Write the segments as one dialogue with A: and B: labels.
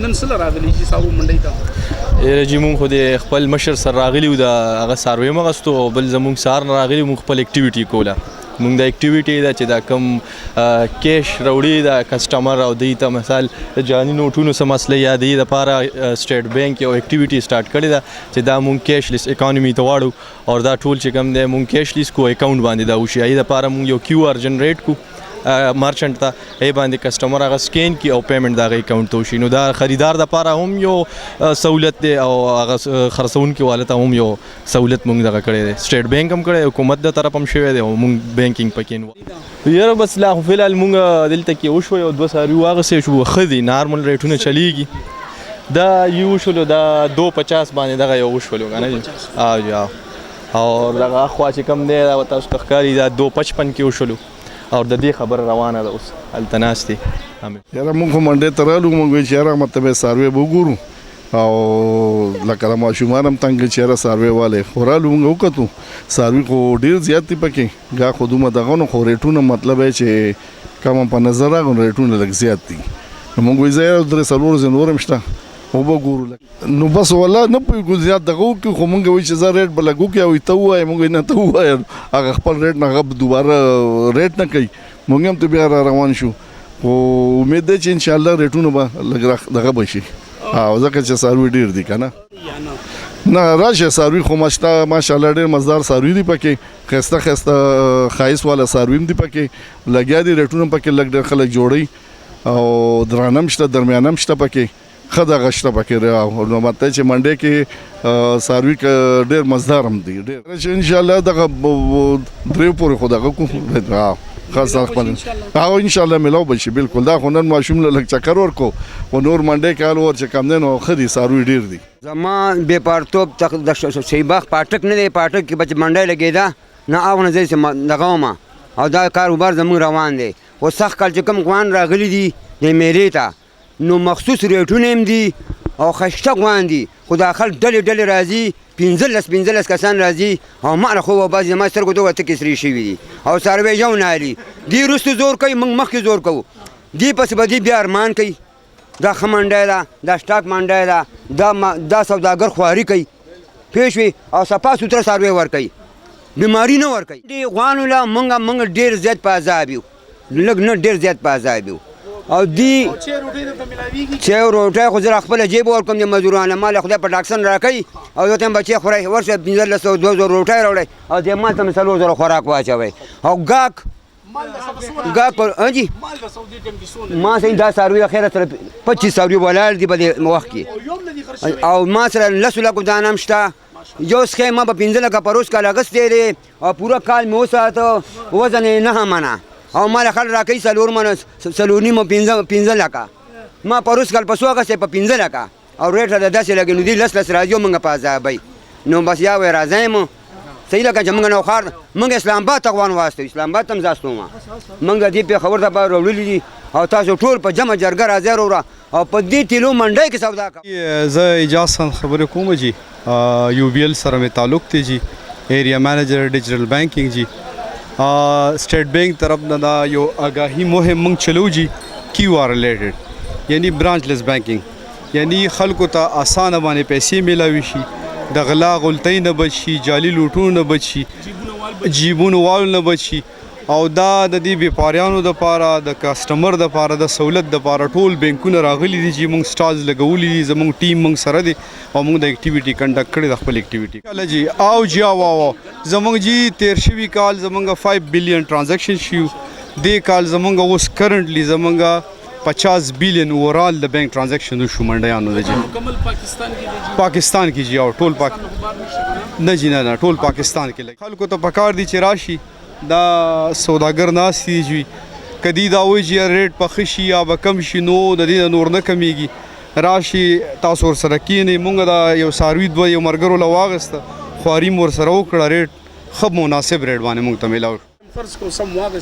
A: نن سره راغلی چې صاحب منډي ته
B: جی مونږ خو د خپل مشر سره راغلی و د هغه څاروي مغستو او بل زمونږ سهار نه راغلي مونږ خپل اکټیویټي کوله مونږ د اکټیویټي دا چې دا کم کیش راوړي د کسټمر او دی ته مثال د جاني نوټونو څه مسله یا دی دپاره سټیټ بینک یو اکټیویټي سټارټ کړې ده چې دا مونږ کیش لیس اکانومي ته واړو او دا ټول چې کوم دی مونږ کیش لیس کو اکاونټ باندې دا وشي هغې دپاره مونږ یو کیو آر جنریټ کو مرچنټ ته ای باندې کسټمر هغه سکین کی او پیمنٹ دا غي اکاونټ ته وشي نو دا خریدار د پاره هم یو سہولت دی او هغه خرڅون کې والته هم یو سہولت مونږ دغه کړی دی سټیټ بانک هم کړی حکومت د طرف هم شوی دی او مونږ بانکینګ پکې یاره بس لا فلحال مونږ دلته کې وشو یو 2 ساری واغسې شو خدي نارمل ریټونه چلیږي دا یو شلو دا 250 باندې دغه یو وشولو کنه یا او دغه خوا چې کم دی دا تاسو ښکاری دا 255 کې وشولو او د دې خبر روانه ده اوس هلته ناست دي
C: یاره مونږ خو منډې ته رالو مونږ وایي چې یاره مطلب سروې به وګورو او لکه د ماشومان هم تنګ چې یاره سروې والی خو رالو مونږ وکتو سروي خو ډېر زیات دي پکې ګا خو دومره دغه نو خو ریټونه مطلب چې کوم په نظر راغلو ریټونه لږ زیات دي نو مونږ وایي زه یاره 3-4 ورځې نور هم شته وګورو نو بس والله نه پوهېږو زیات دغه وکړو خو مونږ وایي چې زه ریټ به لږ وکړي او ته ووایې مونږ نه ته ووایه هغه خپل ریټ نه هغه دوباره ریټ نه کوي مونږ هم ته بیا را روان شو خو امید دی چې انشاءالله ریټونه به لږ دغه به شي او ځکه چې څاروي ډېر دي که نه نه راشه څاروي خو ماشاءالله ډېر مزدار څاروي دي پکې ښایسته ښایسته ښایست والا څاروي هم دي پکې لګیا دي ریټونه پکې لږ ډېر خلک جوړوي او درانه هم شته درمیانه هم شته پکې ښه دغه شته پکې نو مطلب چې منډې کې څاروي ډېر مزدار هم دي ډېر چې انشاءالله دغه 3 پورې خو دغه کوو خاص خپل او انشاءالله ملاو به شي بالکل دا خو نن ماشوم له لږ چکر ورکو او نور منډې کال ور چې کم دی نو ښه دي څاروي ډېر دي
D: زما بېپارتوب د شیباغ پاټک نه دی پاټک کې به چې منډی لګېده نه او نه ځای چې دغه ومه او دا کاروبار زموږ روان دی خو سخت کال چې کوم غوان راغلي دي د میلې ته نو مخصوص ریټونه هم دي او خشته غوان دي خو دا خلک ډلې راځي 15 کسان راځي او ما نه خو بعضې زما سترګو ته ورته کې سرې شوي دي او څاروي یو نه علي دي وروسته زور کوي موږ مخکې زور کوو دي پسې به دي بیا ارمان کوي دا ښه منډی ده دا سټاک منډی ده دا سوداګر خواري کوي پوه شوې او صفا سوتره څاروي ورکوي بیماري نه ورکوي دې غوانو له موږ ډېر زیات په عذاب یو لږ نه ډېر زیات په عذاب یو او دی چې روټۍ خو زه خپله جیب ورکوم د مزدورانو ما له خدای په ډاکسن راکوي او زه ته هم بچې خورئ ورشه 1500-2000 روټۍ راوړئ او دې مال ته مې 4,000 خوراک واچوئ او ګاک جی ما سره دا څاروي د خیره سره 25 څاروي ولاړ دي په دې وخت کې او ما سره 10 لکو دانه هم شته یو سخی ما په 15 لکه پروس کال اګستې دی او پوره کال مې وساته وزن یې 9 منه او ما له خل راکوي 4 منه 4.5 15 لکه ما پروس کال په 100 اګستې په 15 لکه او ریټ د داسې لګي نو دي 10 راځي موږ په عذابی نو بس یا وای راځم صحیح لکه چې موږ نو خار موږ اسلام آباد ته غوان واسطو اسلام آباد تم زاستو ما موږ دې په خبر ته راوړلې دي او تاسو ټول په جمع جرګه راځي وروره او په دې تیلو منډي کې سودا کوي
E: زه اجازه خبرې کوم جی یو بی ال سره مې تعلق دی جی ایریا مینیجر ډیجیټل بانکینګ جی سټیټ بانک طرف نه دا یو آگاهی مهم موږ چلو جی کیو آر ریلیټډ یعنی برانچ لیس بانکینګ یعنی خلکو ته اسانه باندې پیسې میلاوي شي د غلا غلطۍ نه بچ شي جعلي لوټونو نه بچ شي جیبونو والو نه بچ شي او دا د دې بیپاریانو دپاره د کسټمر دپاره د سہولت دپاره ټول بینکونه راغلي دي چې موږ سټالز لګولي دي زموږ ټیم موږ سره دی او موږ د اکټیویټي کنډکټ کړې د خپل اکټیویټي کله جی او جی او زموږ جی تیر شوي کال زموږ 5 بلین ټرانزیکشن شیو دې کال زموږ اوس کرنټلی زموږ 50 بلین اوورال د بینک ټرانزیکشن وشو منډیانو د جی پاکستان کې جی او ټول نه جی نه ټول پاکستان کې خلکو ته پکار دي چې راشي دا سوداګر ناستي جی کدی دا وایي چې ریټ پخه شي یا به کم شي نو د دې نور نه کمیږي راشي تاسو ورسره کښېنئ موږ دا یو څاروي دوه یو ملګرو له واخیسته خواري مو ورسره وکړه ریټ ښه مناسب ریټ باندې موږ ته میلاو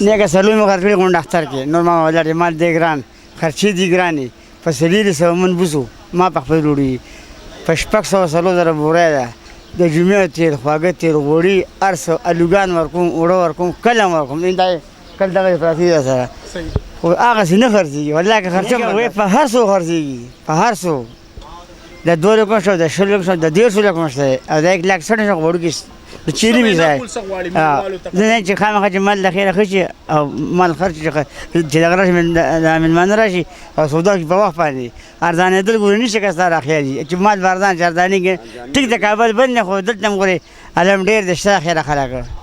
F: نیکه سلوی مو خرڅوي غونډه اختر کې نور ما ولر مال دی ګران خرچې دي ګرانې په 300 من بوسو ما په خپل وړي په 600 بوره ده د جمعې تیر خواږه تیر غوړي ارس الوګان ورکوم اوړه ورکوم کلم ورکوم دا کله دغه پراتی ده سره خو هغسې نه خرڅېږي والله که خرڅه کوې په هر څو خرڅېږي په هر څو د 2 لکو شته د 10 لکو شته د 1.5 لکو شته او د 1 لک 60 شته وړوکي د چیرې مې ځای زه چې خامخا چې مال د خیره ښه شي او مال خرڅ شي چې دغه راشي د مېلمانه راشي او سودا وکړي په وخت باندې ارزانېدل ګورې نشي که ستا راخیالي چې مال به ارزان چې ارزانېږي ټیک د کابل بل نه خو دلته هم ګورې علم ډېر د شته خیره خلک